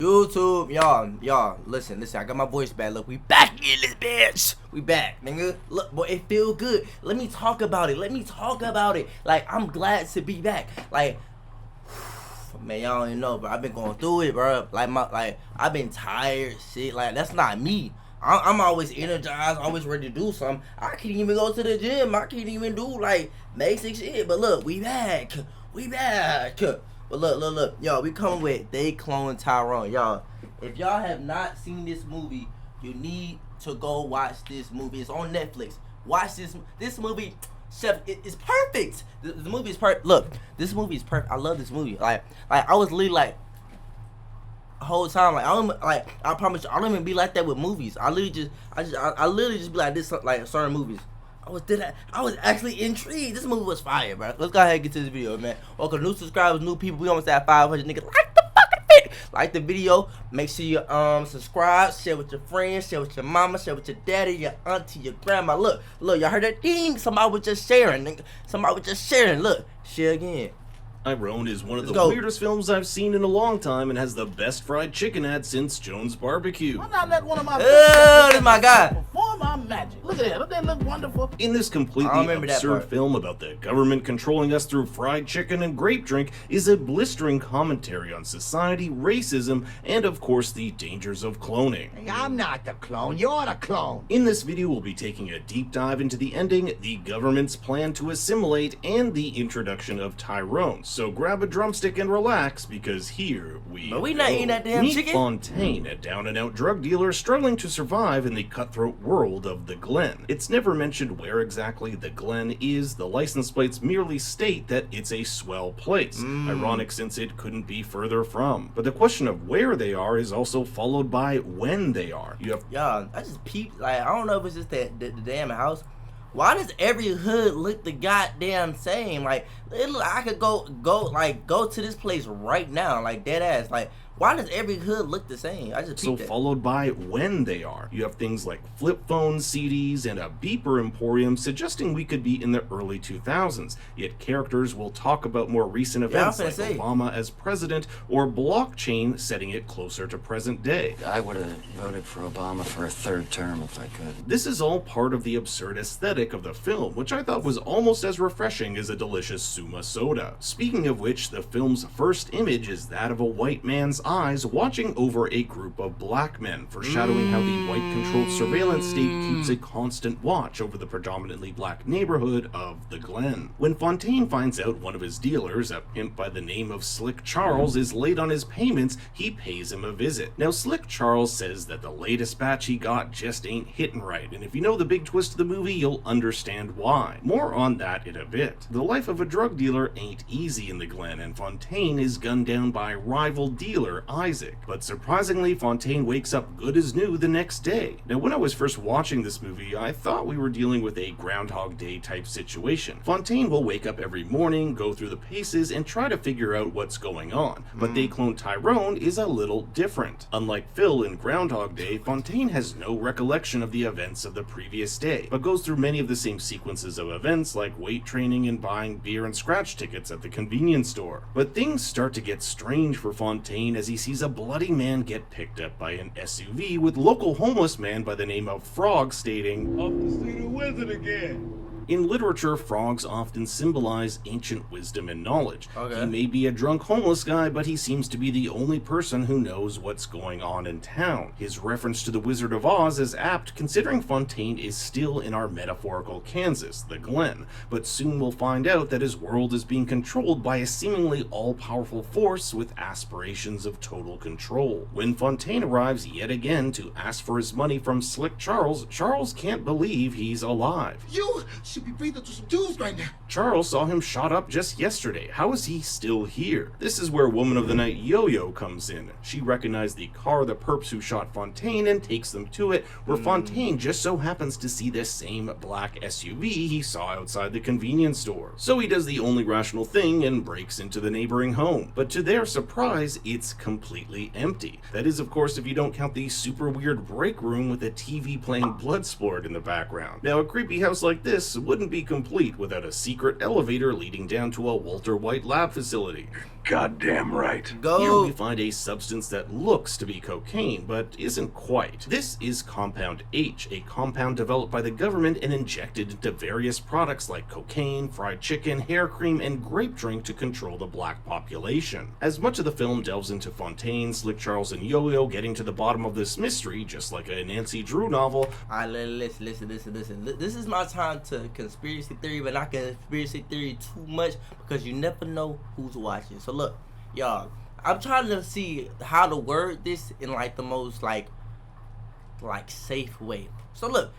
YouTube, y'all, listen, I got my voice back. Look, we back in this bitch. We back, nigga. Look, boy, it feel good. Let me talk about it. Like, I'm glad to be back. Like, man, y'all don't even know, but I've been going through it, bro. I've been tired, shit. Like, that's not me. I'm always energized, always ready to do something. I can't even go to the gym. I can't even do, like, basic shit. But look, we back. But look, y'all, we coming with They Cloned Tyrone. Y'all, if y'all have not seen this movie, you need to go watch this movie. It's on Netflix. Watch this movie. Chef, it's perfect. The movie is perfect. Look, this movie is perfect. I love this movie. Like I was literally like, the whole time, I promise you, I don't even be like that with movies. I literally just be like this, like certain movies. I was actually intrigued. This movie was fire, bro. Let's go ahead and get to this video, man. Welcome, new subscribers, new people. We almost at 500 niggas. Like the fucking video. Like the video. Make sure you subscribe, share with your friends, share with your mama, share with your daddy, your auntie, your grandma. Look, y'all heard that ding? Somebody was just sharing, nigga. Look, share again. TYRONE is one of the weirdest films I've seen in a long time and has the best fried chicken ad since Jones Barbecue. Why not let one of my this is my guy. perform our magic? Look at that. Don't that look wonderful? In this completely absurd film about the government controlling us through fried chicken and grape drink is a blistering commentary on society, racism, and of course the dangers of cloning. Hey, I'm not the clone. You're the clone. In this video, we'll be taking a deep dive into the ending, the government's plan to assimilate, and the introduction of TYRONE. So grab a drumstick and relax, because here we But we not eating that damn Meet chicken. Fontaine, a down-and-out drug dealer struggling to survive in the cutthroat world of the Glen. It's never mentioned where exactly the Glen is. The license plates merely state that it's a swell place. Ironic, since it couldn't be further from. But the question of where they are is also followed by when they are. Y'all, I just peeped. Like, I don't know if it's just the damn house. Why does every hood look the goddamn same? Like, I could go to this place right now, like dead ass. Like, why does every hood look the same? I just peeped it. Followed by when they are. You have things like flip phones, CDs, and a beeper emporium suggesting we could be in the early 2000s. Yet characters will talk about more recent events like Obama as president or blockchain setting it closer to present day. I would have voted for Obama for a third term if I could. This is all part of the absurd aesthetic of the film, which I thought was almost as refreshing as a delicious Suma soda. Speaking of which, the film's first image is that of a white man's eyes watching over a group of black men, foreshadowing how the white-controlled surveillance state keeps a constant watch over the predominantly black neighborhood of the Glen. When Fontaine finds out one of his dealers, a pimp by the name of Slick Charles, is late on his payments, he pays him a visit. Now, Slick Charles says that the latest batch he got just ain't hitting right, and if you know the big twist of the movie, you'll understand why. More on that in a bit. The life of a drug dealer ain't easy in the Glen, and Fontaine is gunned down by rival dealer Isaac. But surprisingly, Fontaine wakes up good as new the next day. Now, when I was first watching this movie, I thought we were dealing with a Groundhog Day type situation. Fontaine will wake up every morning, go through the paces, and try to figure out what's going on. But They Cloned Tyrone is a little different. Unlike Phil in Groundhog Day, Fontaine has no recollection of the events of the previous day, but goes through many of the same sequences of events like weight training and buying beer and scratch tickets at the convenience store. But things start to get strange for Fontaine as he sees a bloody man get picked up by an SUV with local homeless man by the name of Frog stating, "Off to see the wizard again." In literature, frogs often symbolize ancient wisdom and knowledge. Okay. He may be a drunk homeless guy, but he seems to be the only person who knows what's going on in town. His reference to the Wizard of Oz is apt, considering Fontaine is still in our metaphorical Kansas, the Glen, but soon we'll find out that his world is being controlled by a seemingly all-powerful force with aspirations of total control. When Fontaine arrives yet again to ask for his money from Slick Charles, Charles can't believe he's alive. You should be breathing through some tubes right now. Charles saw him shot up just yesterday. How is he still here? This is where Woman of the Night Yo-Yo comes in. She recognized the car of the perps who shot Fontaine and takes them to it, where Fontaine just so happens to see the same black SUV he saw outside the convenience store. So he does the only rational thing and breaks into the neighboring home. But to their surprise, it's completely empty. That is, of course, if you don't count the super weird break room with a TV playing Bloodsport in the background. Now, a creepy house like this wouldn't be complete without a secret elevator leading down to a Walter White lab facility. Goddamn right. Here Go. we find a substance that looks to be cocaine, but isn't quite. This is Compound H, a compound developed by the government and injected into various products like cocaine, fried chicken, hair cream, and grape drink to control the black population. As much of the film delves into Fontaine, Slick Charles, and Yo-Yo getting to the bottom of this mystery, just like a Nancy Drew novel, Alright, listen. This is my time to conspiracy theory, but not conspiracy theory too much because you never know who's watching. So look, y'all, I'm trying to see how to word this in like the most like safe way. So look,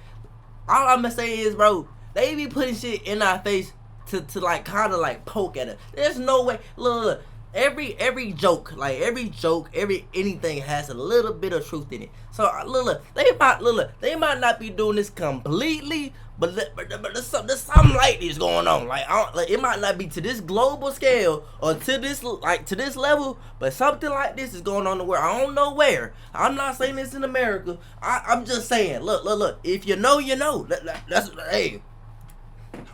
all I'm gonna say is, bro, they be putting shit in our face to like kind of like poke at us. There's no way. Look. Every joke, every anything has a little bit of truth in it. So look, they might not be doing this completely, but there's something like this going on. Like it might not be to this global scale or to this level, but something like this is going on in the world. I don't know where. I'm not saying this in America. I'm just saying, look. If you know, you know. That's hey.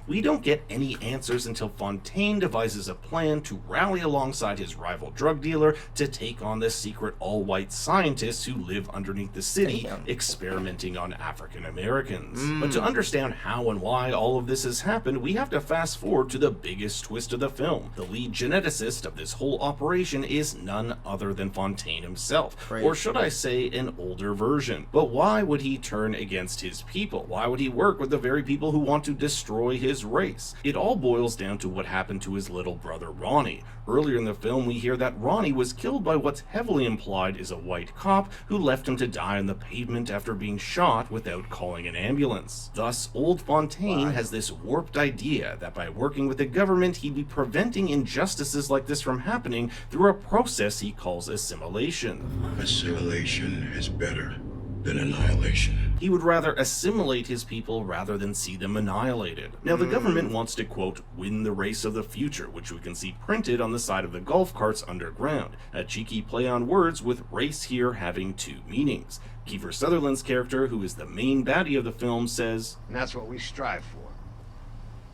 we don't get any answers until Fontaine devises a plan to rally alongside his rival drug dealer to take on the secret all-white scientists who live underneath the city, experimenting on African Americans. But to understand how and why all of this has happened, we have to fast forward to the biggest twist of the film. The lead geneticist of this whole operation is none other than Fontaine himself, or should I say an older version. But why would he turn against his people? Why would he work with the very people who want to destroy his race? It all boils down to what happened to his little brother Ronnie. Earlier in the film, we hear that Ronnie was killed by what's heavily implied is a white cop who left him to die on the pavement after being shot without calling an ambulance. Thus, old Fontaine has this warped idea that by working with the government, he'd be preventing injustices like this from happening through a process he calls assimilation. Assimilation is better than annihilation. He would rather assimilate his people rather than see them annihilated. Now, the government wants to, quote, win the race of the future, which we can see printed on the side of the golf carts underground. A cheeky play on words with race here having two meanings. Kiefer Sutherland's character, who is the main baddie of the film, says, And that's what we strive for.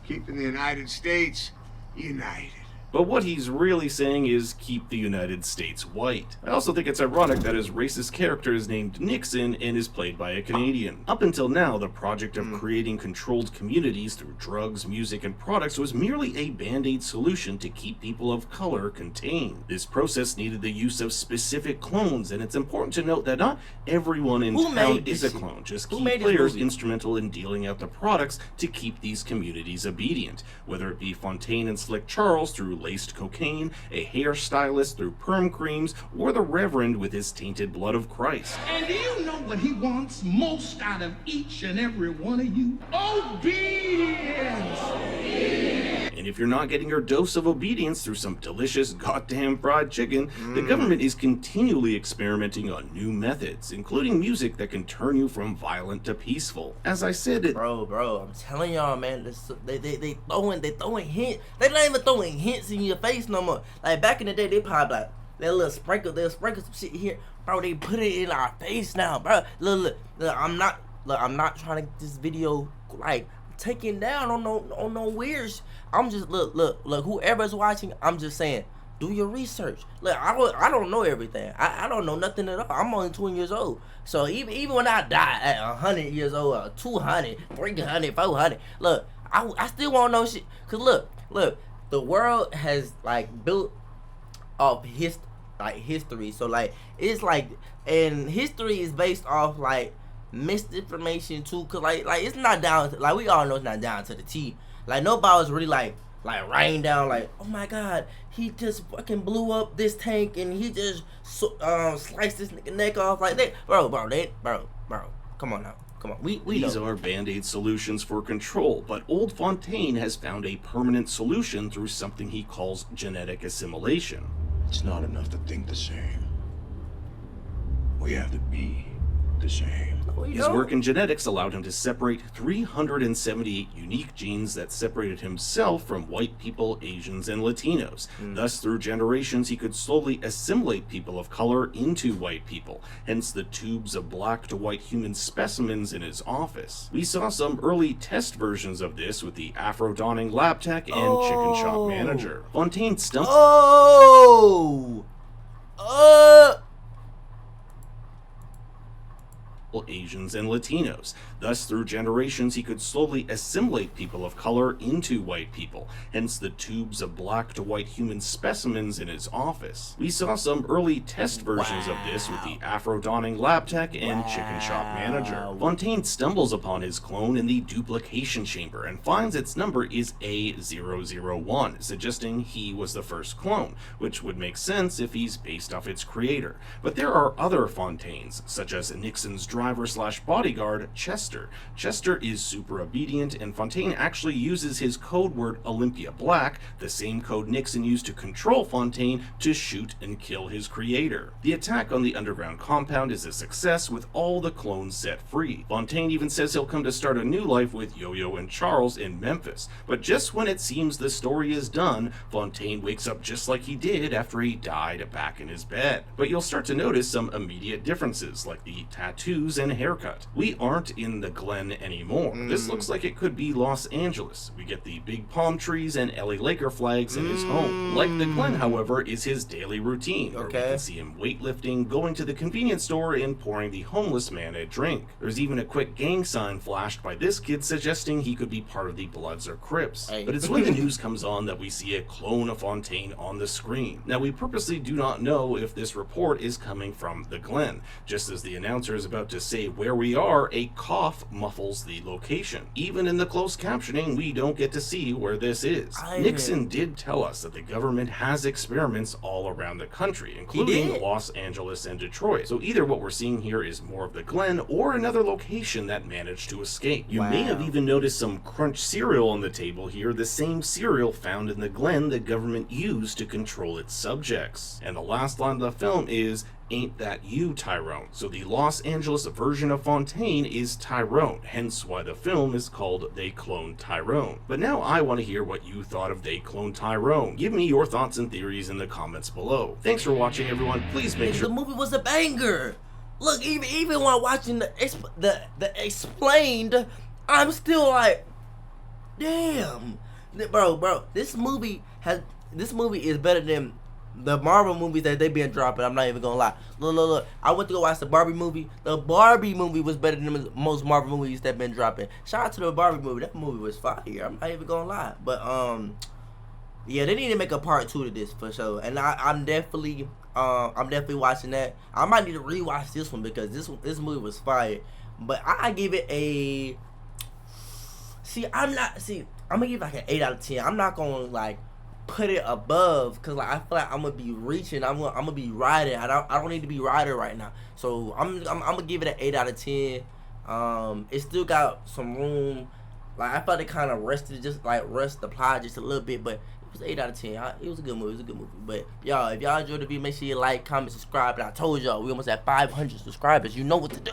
Keeping the United States united. but what he's really saying is keep the United States white. I also think it's ironic that his racist character is named Nixon and is played by a Canadian. Up until now, the project of creating controlled communities through drugs, music, and products was merely a band-aid solution to keep people of color contained. This process needed the use of specific clones, and it's important to note that not everyone in town is a clone. Just key players instrumental in dealing out the products to keep these communities obedient, whether it be Fontaine and Slick Charles through laced cocaine, a hairstylist through perm creams, or the Reverend with his tainted blood of Christ. And do you know what he wants most out of each and every one of you? Obedience! And if you're not getting your dose of obedience through some delicious goddamn fried chicken, the government is continually experimenting on new methods, including music that can turn you from violent to peaceful. As I said, Bro, I'm telling y'all, man, they throwing hints. They not even throwing hints in your face no more. Like back in the day, they probably like they'll sprinkle some shit here, bro. They put it in our face now, bro. Look, I'm not trying to get this video like taken down on no weird. I'm just look. Whoever's watching, I'm just saying, do your research. Look, I don't know everything. I don't know nothing at all. I'm only 20 years old. So even when I die at 100 years old, or 200, 300, 400, look, I still won't know shit. Cause look, the world has like built off history. So like it's like, and history is based off like misinformation too. Cause like it's not down to, like we all know it's not down to the T. Like nobody was really like rain down like, oh my god, he just fucking blew up this tank and he just sliced this nigga neck off like that, bro. Come on now. Come on, we these know. are band-aid solutions for control, but old Fontaine has found a permanent solution through something he calls genetic assimilation. It's not enough to think the same. We have to be the same. His work in genetics allowed him to separate 378 unique genes that separated himself from white people, Asians, and Latinos. Thus, through generations, he could slowly assimilate people of color into white people, hence the tubes of black to white human specimens in his office. We saw some early test versions of this with the Afro-donning lab tech and chicken shop manager. Fontaine stumbled... Asians and Latinos. Thus, through generations, he could slowly assimilate people of color into white people, hence the tubes of black to white human specimens in his office. We saw some early test versions of this with the Afro-donning lab tech and chicken shop manager. Fontaine stumbles upon his clone in the duplication chamber and finds its number is A001, suggesting he was the first clone, which would make sense if he's based off its creator. But there are other Fontaines, such as Nixon's driver/bodyguard, Chester. Chester is super obedient, and Fontaine actually uses his code word Olympia Black, the same code Nixon used to control Fontaine, to shoot and kill his creator. The attack on the underground compound is a success with all the clones set free. Fontaine even says he'll come to start a new life with Yo-Yo and Charles in Memphis, but just when it seems the story is done, Fontaine wakes up just like he did after he died back in his bed. But you'll start to notice some immediate differences, like the tattoos and haircut. We aren't in the Glen anymore. This looks like it could be Los Angeles. We get the big palm trees and LA Laker flags in his home. Like the Glen, however, is his daily routine, where we can see him weightlifting, going to the convenience store, and pouring the homeless man a drink. There's even a quick gang sign flashed by this kid suggesting he could be part of the Bloods or Crips. But it's when the news comes on that we see a clone of Fontaine on the screen. Now, we purposely do not know if this report is coming from the Glen. Just as the announcer is about to say where we are, a cough muffles the location. Even in the closed captioning, we don't get to see where this is. Nixon did tell us that the government has experiments all around the country, including Los Angeles and Detroit. So either what we're seeing here is more of the Glen or another location that managed to escape. You may have even noticed some crunch cereal on the table here, the same cereal found in the Glen the government used to control its subjects. And the last line of the film is, "Ain't that you, Tyrone?" So the Los Angeles version of Fontaine is Tyrone, hence why the film is called They Cloned Tyrone. But now I want to hear what you thought of They Cloned Tyrone. Give me your thoughts and theories in the comments below. Thanks for watching, everyone. Please make sure... The movie was a banger. Look, even while watching the explained, I'm still like, damn, bro. This movie is better than the Marvel movies that they been dropping. I'm not even gonna lie. Look. I went to go watch the Barbie movie. The Barbie movie was better than most Marvel movies that been dropping. Shout out to the Barbie movie. That movie was fire. I'm not even gonna lie. But yeah, they need to make a part 2 to this for sure. And I'm definitely watching that. I might need to rewatch this one because this movie was fire. But I give it a... I'm gonna give it like an 8 out of 10. I'm not gonna like put it above, cause like I feel like I'm gonna be reaching. I'm gonna be riding. I don't need to be riding right now. So I'm gonna give it an 8 out of 10. It still got some room. Like I felt it kind of rust the plot just a little bit, but it was 8 out of 10. It was a good movie. But y'all, if y'all enjoyed the video, make sure you like, comment, subscribe. And I told y'all we almost at 500 subscribers. You know what to do.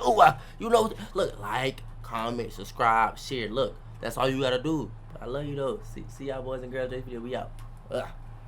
Look, like, comment, subscribe, share. Look, that's all you gotta do. I love you though. See y'all boys and girls. This video, we out.